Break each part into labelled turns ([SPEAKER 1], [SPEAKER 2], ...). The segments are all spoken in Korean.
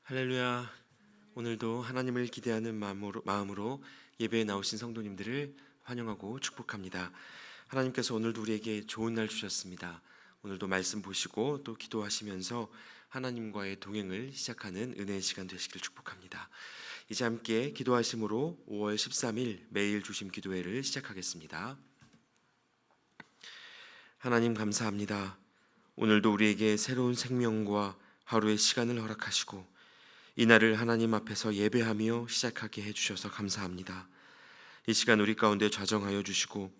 [SPEAKER 1] 할렐루야. 오늘도 하나님을 기대하는 마음으로 예배에 나오신 성도님들을 환영하고 축복합니다. 하나님께서 오늘도 우리에게 좋은 날 주셨습니다. 오늘도 말씀 보시고 또 기도하시면서 하나님과의 동행을 시작하는 은혜의 시간 되시길 축복합니다. 이제 함께 기도하심으로 5월 13일 매일 주심 기도회를 시작하겠습니다. 하나님 감사합니다. 오늘도 우리에게 새로운 생명과 하루의 시간을 허락하시고 이 날을 하나님 앞에서 예배하며 시작하게 해주셔서 감사합니다. 이 시간 우리 가운데 좌정하여 주시고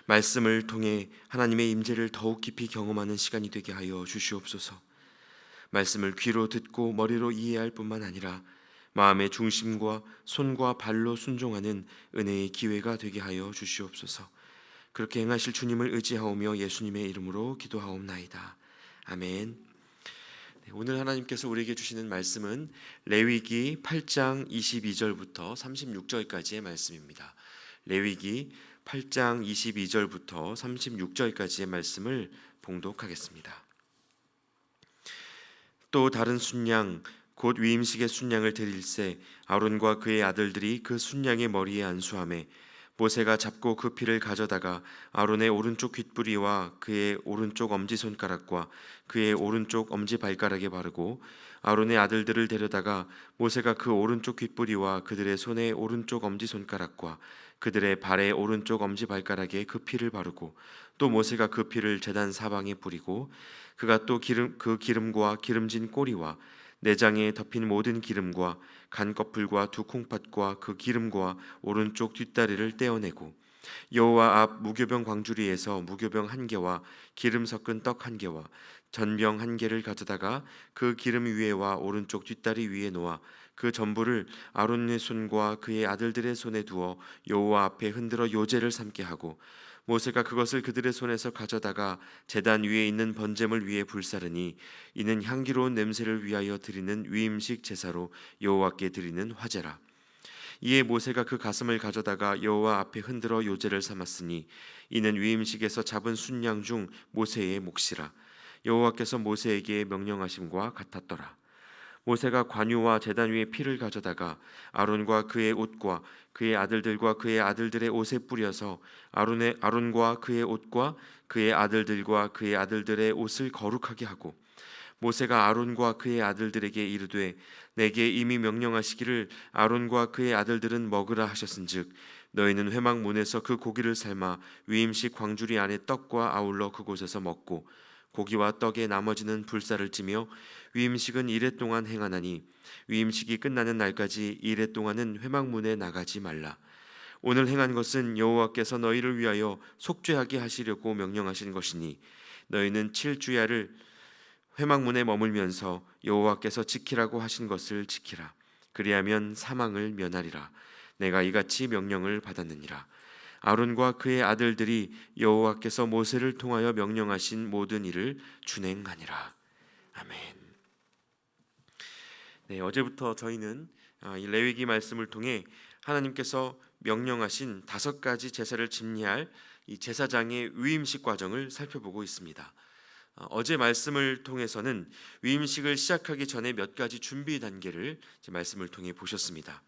[SPEAKER 1] 말씀을 통해 하나님의 임재를 더욱 깊이 경험하는 시간이 되게 하여 주시옵소서. 말씀을 귀로 듣고 머리로 이해할 뿐만 아니라 마음의 중심과 손과 발로 순종하는 은혜의 기회가 되게 하여 주시옵소서. 그렇게 행하실 주님을 의지하오며 예수님의 이름으로 기도하옵나이다. 아멘. 오늘 하나님께서 우리에게 주시는 말씀은 레위기 8장 22절부터 36절까지의 말씀입니다. 레위기 8장 22절부터 36절까지의 말씀을 봉독하겠습니다. 또 다른 순양 곧 위임식의 순양을 드릴새 아론과 그의 아들들이 그 순양의 머리에 안수하매 모세가 잡고 그 피를 가져다가 아론의 오른쪽 귓부리와 그의 오른쪽 엄지손가락과 그의 오른쪽 엄지발가락에 바르고 아론의 아들들을 데려다가 모세가 그 오른쪽 귓부리와 그들의 손의 오른쪽 엄지손가락과 그들의 발의 오른쪽 엄지발가락에 그 피를 바르고 또 모세가 그 피를 제단 사방에 뿌리고 그가 또 그 기름과 기름진 꼬리와 내장에 덮인 모든 기름과 간꺼풀과 두 콩팥과 그 기름과 오른쪽 뒷다리를 떼어내고 여호와 앞 무교병 광주리에서 무교병 한 개와 기름 섞은 떡 한 개와 전병 한 개를 가져다가 그 기름 위에와 오른쪽 뒷다리 위에 놓아 그 전부를 아론의 손과 그의 아들들의 손에 두어 여호와 앞에 흔들어 요제를 삼게 하고 모세가 그것을 그들의 손에서 가져다가 제단 위에 있는 번제물 위에 불사르니 이는 향기로운 냄새를 위하여 드리는 위임식 제사로 여호와께 드리는 화제라. 이에 모세가 그 가슴을 가져다가 여호와 앞에 흔들어 요제를 삼았으니 이는 위임식에서 잡은 순양 중 모세의 몫이라. 여호와께서 모세에게 명령하심과 같았더라. 모세가 관유와 제단 위에 피를 가져다가 아론과 그의 옷과 그의 아들들과 그의 아들들의 옷에 뿌려서 아론과 그의 옷과 그의 아들들과 그의 아들들의 옷을 거룩하게 하고 모세가 아론과 그의 아들들에게 이르되 내게 이미 명령하시기를 아론과 그의 아들들은 먹으라 하셨은즉 너희는 회막문에서 그 고기를 삶아 위임식 광주리 안에 떡과 아울러 그곳에서 먹고 고기와 떡의 나머지는 불사를 찌며 위임식은 이레 동안 행하나니 위임식이 끝나는 날까지 이레 동안은 회막문에 나가지 말라. 오늘 행한 것은 여호와께서 너희를 위하여 속죄하게 하시려고 명령하신 것이니 너희는 7주야를 회막문에 머물면서 여호와께서 지키라고 하신 것을 지키라. 그리하면 사망을 면하리라. 내가 이같이 명령을 받았느니라. 아론과 그의 아들들이 여호와께서 모세를 통하여 명령하신 모든 일을 준행하니라. 아멘. 네, 어제부터 저희는 이 레위기 말씀을 통해 하나님께서 명령하신 5가지 제사를 집례할 이 제사장의 위임식 과정을 살펴보고 있습니다. 어제 말씀을 통해서는 위임식을 시작하기 전에 몇 가지 준비 단계를 말씀을 통해 보셨습니다.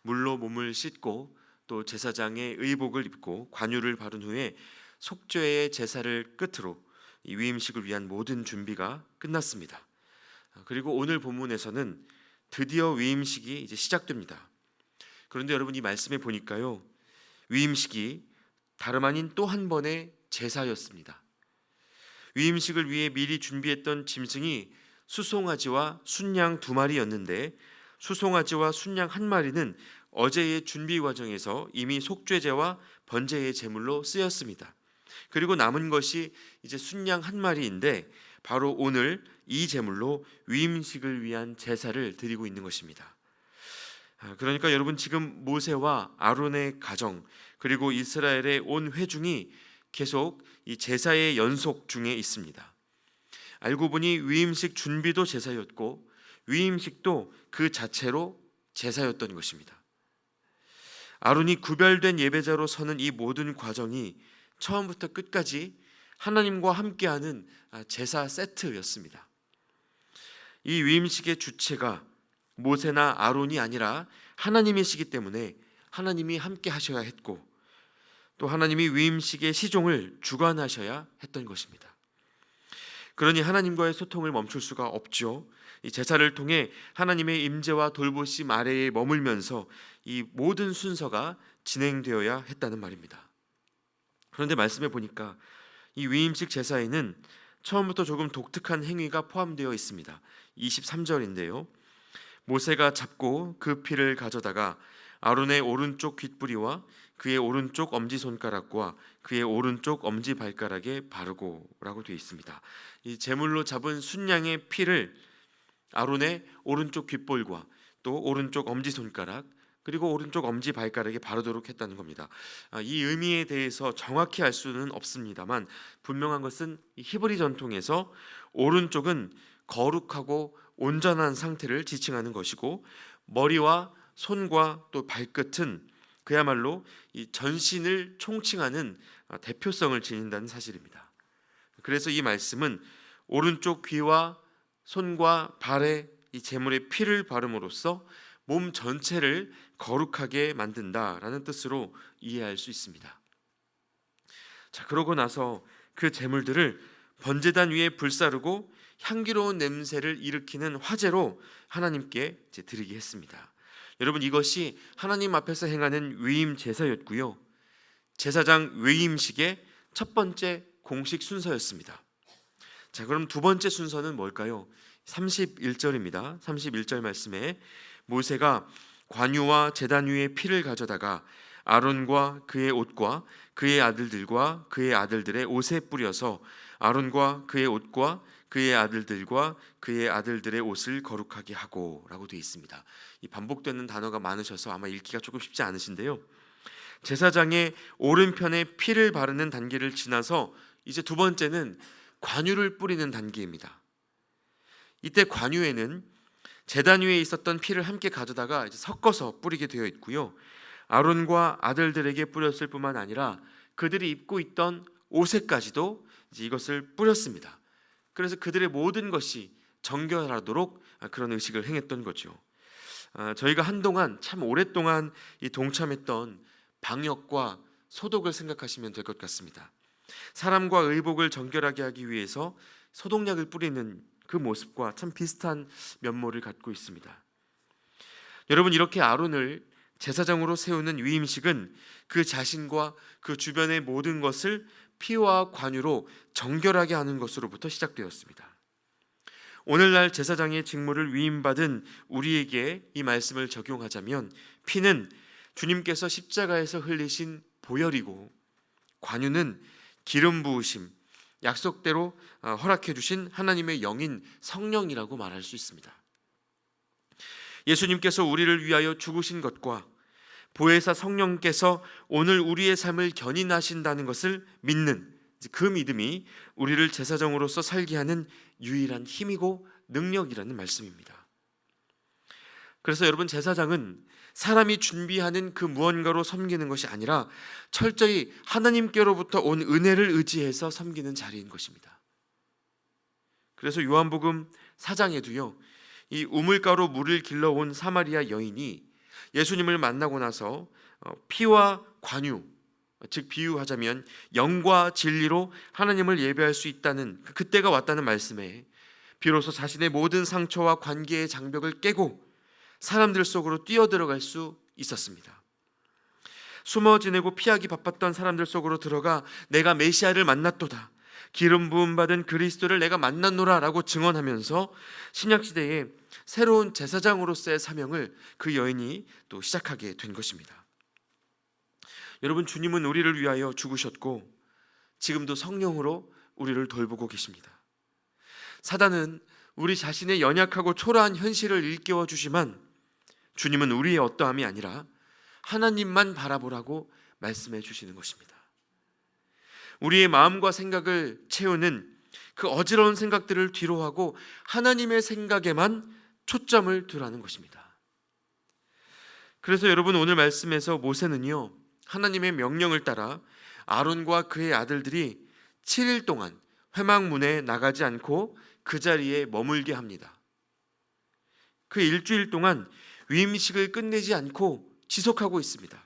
[SPEAKER 1] 물로 몸을 씻고 또 제사장의 의복을 입고 관유를 바른 후에 속죄의 제사를 끝으로 이 위임식을 위한 모든 준비가 끝났습니다. 그리고 오늘 본문에서는 드디어 위임식이 이제 시작됩니다. 그런데 여러분 이 말씀에 보니까요, 위임식이 다름 아닌 또 한 번의 제사였습니다. 위임식을 위해 미리 준비했던 짐승이 수송아지와 순양 2마리였는데 수송아지와 순양 1마리는 어제의 준비 과정에서 이미 속죄제와 번제의 제물로 쓰였습니다. 그리고 남은 것이 이제 순양 1마리인데 바로 오늘 이 제물로 위임식을 위한 제사를 드리고 있는 것입니다. 그러니까 여러분 지금 모세와 아론의 가정 그리고 이스라엘의 온 회중이 계속 이 제사의 연속 중에 있습니다. 알고 보니 위임식 준비도 제사였고 위임식도 그 자체로 제사였던 것입니다. 아론이 구별된 예배자로 서는 이 모든 과정이 처음부터 끝까지 하나님과 함께하는 제사 세트였습니다. 이 위임식의 주체가 모세나 아론이 아니라 하나님이시기 때문에 하나님이 함께 하셔야 했고, 또 하나님이 위임식의 시종을 주관하셔야 했던 것입니다. 그러니 하나님과의 소통을 멈출 수가 없죠. 이 제사를 통해 하나님의 임재와 돌보심 아래에 머물면서 이 모든 순서가 진행되어야 했다는 말입니다. 그런데 말씀해 보니까 이 위임식 제사에는 처음부터 조금 독특한 행위가 포함되어 있습니다. 23절인데요. 모세가 잡고 그 피를 가져다가 아론의 오른쪽 귓부리와 그의 오른쪽 엄지손가락과 그의 오른쪽 엄지발가락에 바르고 라고 되어 있습니다. 이 제물로 잡은 순양의 피를 아론의 오른쪽 귓볼과 또 오른쪽 엄지손가락 그리고 오른쪽 엄지발가락에 바르도록 했다는 겁니다. 이 의미에 대해서 정확히 알 수는 없습니다만 분명한 것은 히브리 전통에서 오른쪽은 거룩하고 온전한 상태를 지칭하는 것이고, 머리와 손과 또 발끝은 그야말로 이 전신을 총칭하는 대표성을 지닌다는 사실입니다. 그래서 이 말씀은 오른쪽 귀와 손과 발에 이 제물의 피를 바름으로써 몸 전체를 거룩하게 만든다라는 뜻으로 이해할 수 있습니다. 자, 그러고 나서 그 제물들을 번제단 위에 불사르고 향기로운 냄새를 일으키는 화제로 하나님께 드리게 했습니다. 여러분, 이것이 하나님 앞에서 행하는 위임 제사였고요, 제사장 위임식의 첫 번째 공식 순서였습니다. 자, 그럼 두 번째 순서는 뭘까요? 31절입니다. 31절 말씀에 모세가 관유와 제단 위에 피를 가져다가 아론과 그의 옷과 그의 아들들과 그의 아들들의 옷에 뿌려서 아론과 그의 옷과 그의 아들들과 그의 아들들의 옷을 거룩하게 하고 라고 되어 있습니다. 이 반복되는 단어가 많으셔서 아마 읽기가 조금 쉽지 않으신데요, 제사장의 오른편에 피를 바르는 단계를 지나서 이제 두 번째는 관유를 뿌리는 단계입니다. 이때 관유에는 제단 위에 있었던 피를 함께 가져다가 이제 섞어서 뿌리게 되어 있고요, 아론과 아들들에게 뿌렸을 뿐만 아니라 그들이 입고 있던 옷에까지도 이제 이것을 뿌렸습니다. 그래서 그들의 모든 것이 정결하도록 그런 의식을 행했던 거죠. 저희가 한동안 참 오랫동안 이 동참했던 방역과 소독을 생각하시면 될 것 같습니다. 사람과 의복을 정결하게 하기 위해서 소독약을 뿌리는 그 모습과 참 비슷한 면모를 갖고 있습니다. 여러분, 이렇게 아론을 제사장으로 세우는 위임식은 그 자신과 그 주변의 모든 것을 피와 관유로 정결하게 하는 것으로부터 시작되었습니다. 오늘날 제사장의 직무를 위임받은 우리에게 이 말씀을 적용하자면, 피는 주님께서 십자가에서 흘리신 보혈이고, 관유는 기름 부으심, 약속대로 허락해 주신 하나님의 영인 성령이라고 말할 수 있습니다. 예수님께서 우리를 위하여 죽으신 것과 보혜사 성령께서 오늘 우리의 삶을 견인하신다는 것을 믿는 그 믿음이 우리를 제사장으로서 살게 하는 유일한 힘이고 능력이라는 말씀입니다. 그래서 여러분, 제사장은 사람이 준비하는 그 무언가로 섬기는 것이 아니라 철저히 하나님께로부터 온 은혜를 의지해서 섬기는 자리인 것입니다. 그래서 요한복음 4장에도요, 이 우물가로 물을 길러온 사마리아 여인이 예수님을 만나고 나서 피와 관유, 즉 비유하자면 영과 진리로 하나님을 예배할 수 있다는 그때가 왔다는 말씀에 비로소 자신의 모든 상처와 관계의 장벽을 깨고 사람들 속으로 뛰어들어갈 수 있었습니다. 숨어 지내고 피하기 바빴던 사람들 속으로 들어가 내가 메시아를 만났도다, 기름 부음 받은 그리스도를 내가 만났노라 라고 증언하면서 신약시대에 새로운 제사장으로서의 사명을 그 여인이 또 시작하게 된 것입니다. 여러분, 주님은 우리를 위하여 죽으셨고 지금도 성령으로 우리를 돌보고 계십니다. 사단은 우리 자신의 연약하고 초라한 현실을 일깨워 주지만 주님은 우리의 어떠함이 아니라 하나님만 바라보라고 말씀해 주시는 것입니다. 우리의 마음과 생각을 채우는 그 어지러운 생각들을 뒤로하고 하나님의 생각에만 초점을 두라는 것입니다. 그래서 여러분, 오늘 말씀에서 모세는요, 하나님의 명령을 따라 아론과 그의 아들들이 7일 동안 회막문에 나가지 않고 그 자리에 머물게 합니다. 그 일주일 동안 위임식을 끝내지 않고 지속하고 있습니다.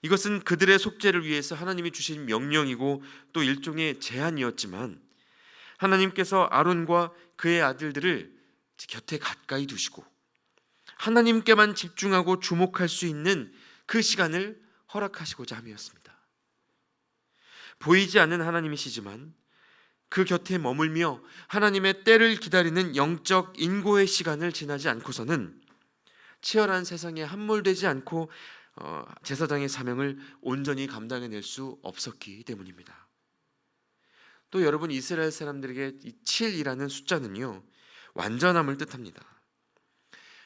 [SPEAKER 1] 이것은 그들의 속죄를 위해서 하나님이 주신 명령이고 또 일종의 제한이었지만, 하나님께서 아론과 그의 아들들을 곁에 가까이 두시고 하나님께만 집중하고 주목할 수 있는 그 시간을 허락하시고자 함이었습니다. 보이지 않는 하나님이시지만 그 곁에 머물며 하나님의 때를 기다리는 영적 인고의 시간을 지나지 않고서는 치열한 세상에 함몰되지 않고 제사장의 사명을 온전히 감당해낼 수 없었기 때문입니다. 또 여러분, 이스라엘 사람들에게 이 7이라는 숫자는요, 완전함을 뜻합니다.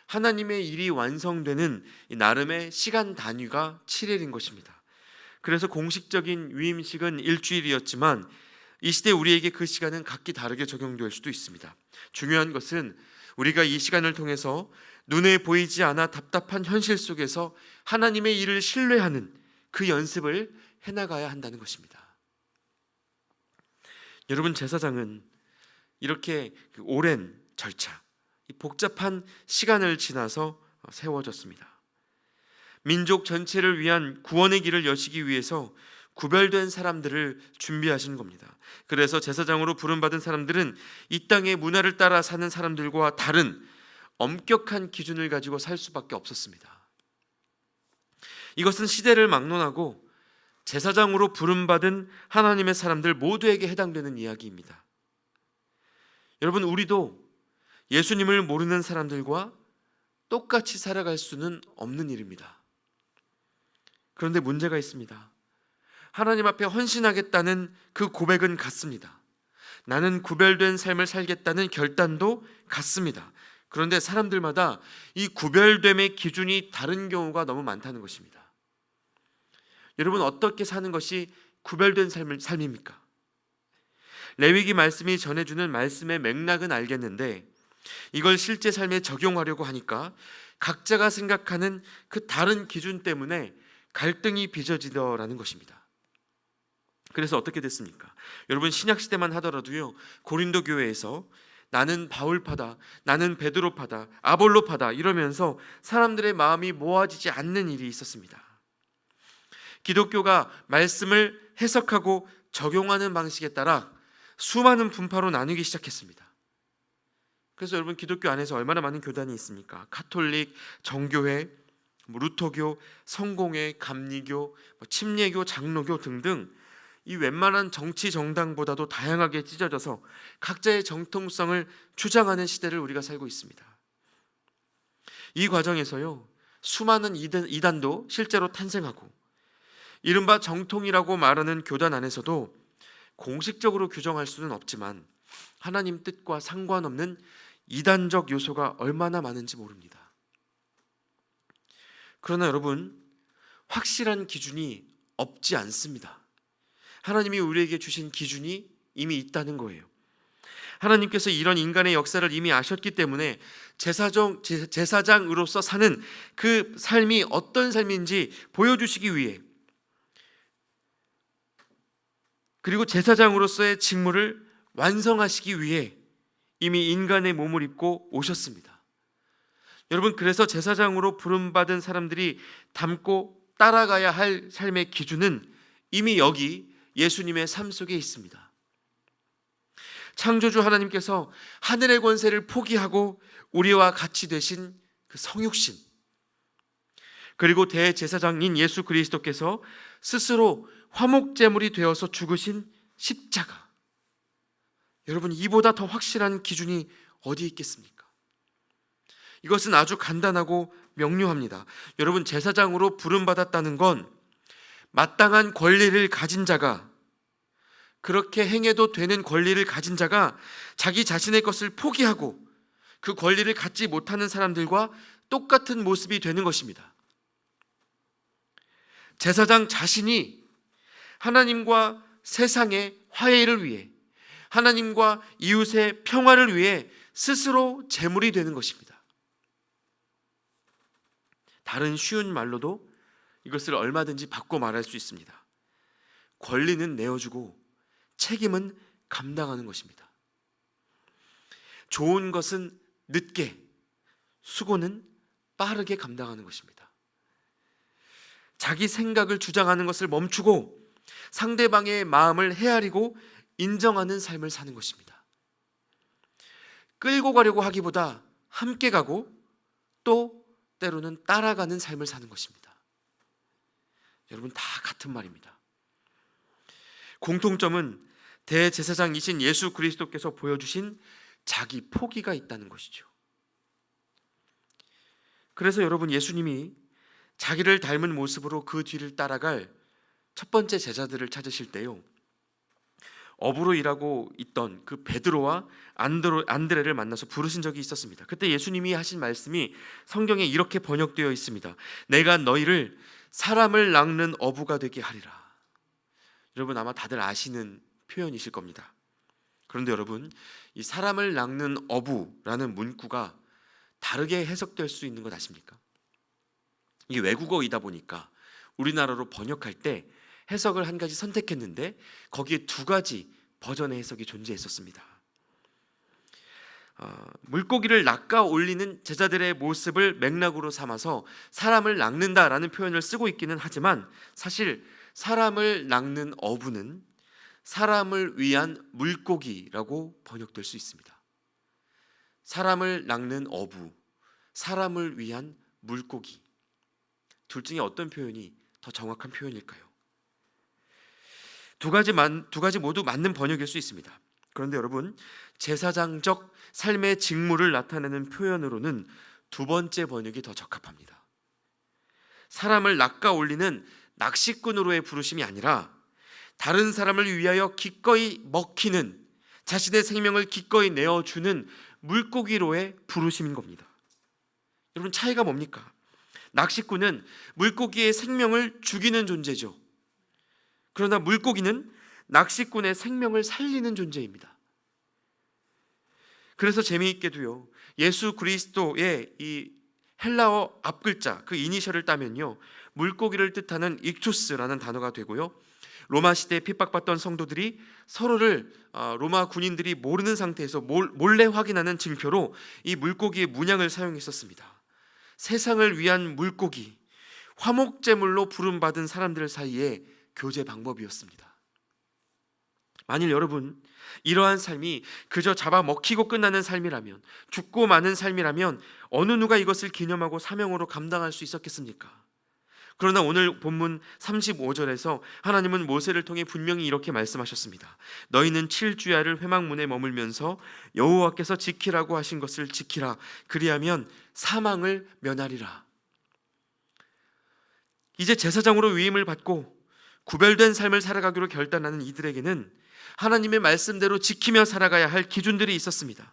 [SPEAKER 1] 하나님의 일이 완성되는 나름의 시간 단위가 7일인 것입니다. 그래서 공식적인 위임식은 일주일이었지만 이 시대 우리에게 그 시간은 각기 다르게 적용될 수도 있습니다. 중요한 것은 우리가 이 시간을 통해서 눈에 보이지 않아 답답한 현실 속에서 하나님의 일을 신뢰하는 그 연습을 해나가야 한다는 것입니다. 여러분, 제사장은 이렇게 오랜 절차, 복잡한 시간을 지나서 세워졌습니다. 민족 전체를 위한 구원의 길을 여시기 위해서 구별된 사람들을 준비하신 겁니다. 그래서 제사장으로 부름받은 사람들은 이 땅의 문화를 따라 사는 사람들과 다른 엄격한 기준을 가지고 살 수밖에 없었습니다. 이것은 시대를 막론하고 제사장으로 부름받은 하나님의 사람들 모두에게 해당되는 이야기입니다. 여러분, 우리도 예수님을 모르는 사람들과 똑같이 살아갈 수는 없는 일입니다. 그런데 문제가 있습니다. 하나님 앞에 헌신하겠다는 그 고백은 같습니다. 나는 구별된 삶을 살겠다는 결단도 같습니다. 그런데 사람들마다 이 구별됨의 기준이 다른 경우가 너무 많다는 것입니다. 여러분, 어떻게 사는 것이 구별된 삶입니까? 레위기 말씀이 전해주는 말씀의 맥락은 알겠는데 이걸 실제 삶에 적용하려고 하니까 각자가 생각하는 그 다른 기준 때문에 갈등이 빚어지더라는 것입니다. 그래서 어떻게 됐습니까? 여러분, 신약시대만 하더라도요, 고린도 교회에서 나는 바울파다, 나는 베드로파다, 아볼로파다 이러면서 사람들의 마음이 모아지지 않는 일이 있었습니다. 기독교가 말씀을 해석하고 적용하는 방식에 따라 수많은 분파로 나누기 시작했습니다. 그래서 여러분, 기독교 안에서 얼마나 많은 교단이 있습니까? 가톨릭, 정교회, 루터교, 성공회, 감리교, 침례교, 장로교 등등 이 웬만한 정치 정당보다도 다양하게 찢어져서 각자의 정통성을 주장하는 시대를 우리가 살고 있습니다. 이 과정에서요, 수많은 이단도 실제로 탄생하고 이른바 정통이라고 말하는 교단 안에서도 공식적으로 규정할 수는 없지만 하나님 뜻과 상관없는 이단적 요소가 얼마나 많은지 모릅니다. 그러나 여러분, 확실한 기준이 없지 않습니다. 하나님이 우리에게 주신 기준이 이미 있다는 거예요. 하나님께서 이런 인간의 역사를 이미 아셨기 때문에 제사장으로서 사는 그 삶이 어떤 삶인지 보여주시기 위해, 그리고 제사장으로서의 직무를 완성하시기 위해 이미 인간의 몸을 입고 오셨습니다. 여러분, 그래서 제사장으로 부름받은 사람들이 닮고 따라가야 할 삶의 기준은 이미 여기 예수님의 삶 속에 있습니다. 창조주 하나님께서 하늘의 권세를 포기하고 우리와 같이 되신 그 성육신, 그리고 대제사장인 예수 그리스도께서 스스로 화목제물이 되어서 죽으신 십자가, 여러분, 이보다 더 확실한 기준이 어디 있겠습니까? 이것은 아주 간단하고 명료합니다. 여러분, 제사장으로 부름받았다는 건 마땅한 권리를 가진 자가, 그렇게 행해도 되는 권리를 가진 자가 자기 자신의 것을 포기하고 그 권리를 갖지 못하는 사람들과 똑같은 모습이 되는 것입니다. 제사장 자신이 하나님과 세상의 화해를 위해, 하나님과 이웃의 평화를 위해 스스로 제물이 되는 것입니다. 다른 쉬운 말로도 이것을 얼마든지 바꿔 말할 수 있습니다. 권리는 내어주고 책임은 감당하는 것입니다. 좋은 것은 늦게, 수고는 빠르게 감당하는 것입니다. 자기 생각을 주장하는 것을 멈추고 상대방의 마음을 헤아리고 인정하는 삶을 사는 것입니다. 끌고 가려고 하기보다 함께 가고 또 때로는 따라가는 삶을 사는 것입니다. 여러분, 다 같은 말입니다. 공통점은 대제사장이신 예수 그리스도께서 보여주신 자기 포기가 있다는 것이죠. 그래서 여러분, 예수님이 자기를 닮은 모습으로 그 뒤를 따라갈 첫 번째 제자들을 찾으실 때요, 어부로 일하고 있던 그 베드로와 안드레를 만나서 부르신 적이 있었습니다. 그때 예수님이 하신 말씀이 성경에 이렇게 번역되어 있습니다. 내가 너희를 사람을 낚는 어부가 되게 하리라. 여러분, 아마 다들 아시는 표현이실 겁니다. 그런데 여러분, 이 사람을 낚는 어부라는 문구가 다르게 해석될 수 있는 것 아십니까? 이게 외국어이다 보니까 우리나라로 번역할 때 해석을 한 가지 선택했는데 거기에 두 가지 버전의 해석이 존재했었습니다. 물고기를 낚아 올리는 제자들의 모습을 맥락으로 삼아서 사람을 낚는다라는 표현을 쓰고 있기는 하지만, 사실 사람을 낚는 어부는 사람을 위한 물고기라고 번역될 수 있습니다. 사람을 낚는 어부, 사람을 위한 물고기, 둘 중에 어떤 표현이 더 정확한 표현일까요? 두 가지 모두 맞는 번역일 수 있습니다. 그런데 여러분, 제사장적 삶의 직무를 나타내는 표현으로는 두 번째 번역이 더 적합합니다. 사람을 낚아 올리는 낚시꾼으로의 부르심이 아니라 다른 사람을 위하여 기꺼이 먹히는, 자신의 생명을 기꺼이 내어주는 물고기로의 부르심인 겁니다. 여러분, 차이가 뭡니까? 낚시꾼은 물고기의 생명을 죽이는 존재죠. 그러나 물고기는 낚시꾼의 생명을 살리는 존재입니다. 그래서 재미있게도요, 예수 그리스도의 이 헬라어 앞글자, 그 이니셜을 따면요, 물고기를 뜻하는 익투스라는 단어가 되고요, 로마 시대에 핍박받던 성도들이 서로를 로마 군인들이 모르는 상태에서 몰래 확인하는 증표로 이 물고기의 문양을 사용했었습니다. 세상을 위한 물고기, 화목제물로 부름받은 사람들 사이에 교제 방법이었습니다. 만일 여러분, 이러한 삶이 그저 잡아먹히고 끝나는 삶이라면, 죽고 마는 삶이라면 어느 누가 이것을 기념하고 사명으로 감당할 수 있었겠습니까? 그러나 오늘 본문 35절에서 하나님은 모세를 통해 분명히 이렇게 말씀하셨습니다. 너희는 7주야를 회막문에 머물면서 여호와께서 지키라고 하신 것을 지키라. 그리하면 사망을 면하리라. 이제 제사장으로 위임을 받고 구별된 삶을 살아가기로 결단하는 이들에게는 하나님의 말씀대로 지키며 살아가야 할 기준들이 있었습니다.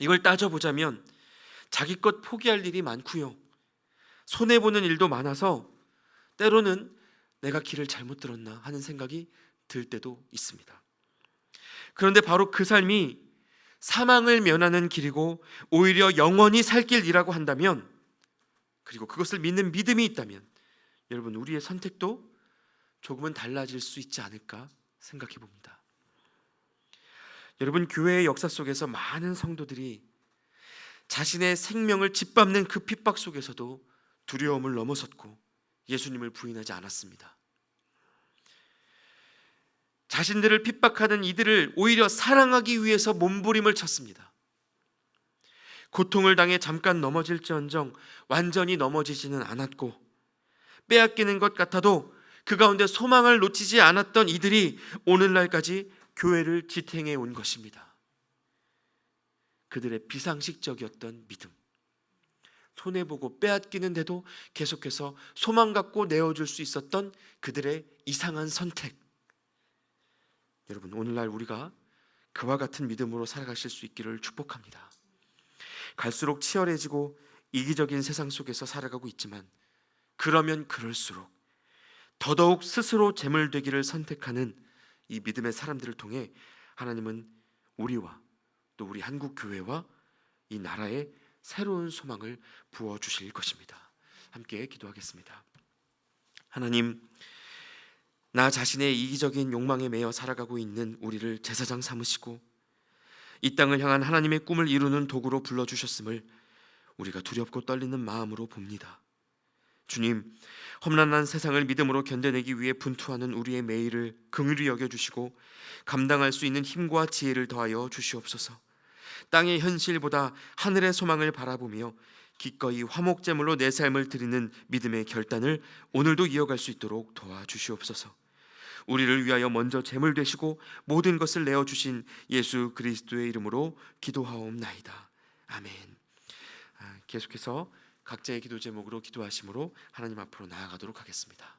[SPEAKER 1] 이걸 따져보자면 자기 것 포기할 일이 많고요, 손해보는 일도 많아서 때로는 내가 길을 잘못 들었나 하는 생각이 들 때도 있습니다. 그런데 바로 그 삶이 사망을 면하는 길이고 오히려 영원히 살 길이라고 한다면, 그리고 그것을 믿는 믿음이 있다면, 여러분, 우리의 선택도 조금은 달라질 수 있지 않을까 생각해 봅니다. 여러분, 교회의 역사 속에서 많은 성도들이 자신의 생명을 짓밟는 그 핍박 속에서도 두려움을 넘어섰고 예수님을 부인하지 않았습니다. 자신들을 핍박하는 이들을 오히려 사랑하기 위해서 몸부림을 쳤습니다. 고통을 당해 잠깐 넘어질지언정 완전히 넘어지지는 않았고, 빼앗기는 것 같아도 그 가운데 소망을 놓치지 않았던 이들이 오늘날까지 교회를 지탱해 온 것입니다. 그들의 비상식적이었던 믿음, 손해보고 빼앗기는데도 계속해서 소망 갖고 내어줄 수 있었던 그들의 이상한 선택. 여러분, 오늘날 우리가 그와 같은 믿음으로 살아가실 수 있기를 축복합니다. 갈수록 치열해지고 이기적인 세상 속에서 살아가고 있지만, 그러면 그럴수록 더더욱 스스로 재물되기를 선택하는 이 믿음의 사람들을 통해 하나님은 우리와 또 우리 한국 교회와 이 나라에 새로운 소망을 부어주실 것입니다. 함께 기도하겠습니다. 하나님, 나 자신의 이기적인 욕망에 매여 살아가고 있는 우리를 제사장 삼으시고 이 땅을 향한 하나님의 꿈을 이루는 도구로 불러주셨음을 우리가 두렵고 떨리는 마음으로 봅니다. 주님, 험난한 세상을 믿음으로 견뎌내기 위해 분투하는 우리의 매일을 긍휼히 여겨주시고 감당할 수 있는 힘과 지혜를 더하여 주시옵소서. 땅의 현실보다 하늘의 소망을 바라보며 기꺼이 화목제물로 내 삶을 드리는 믿음의 결단을 오늘도 이어갈 수 있도록 도와주시옵소서. 우리를 위하여 먼저 제물 되시고 모든 것을 내어주신 예수 그리스도의 이름으로 기도하옵나이다. 아멘. 계속해서 각자의 기도 제목으로 기도하심으로 하나님 앞으로 나아가도록 하겠습니다.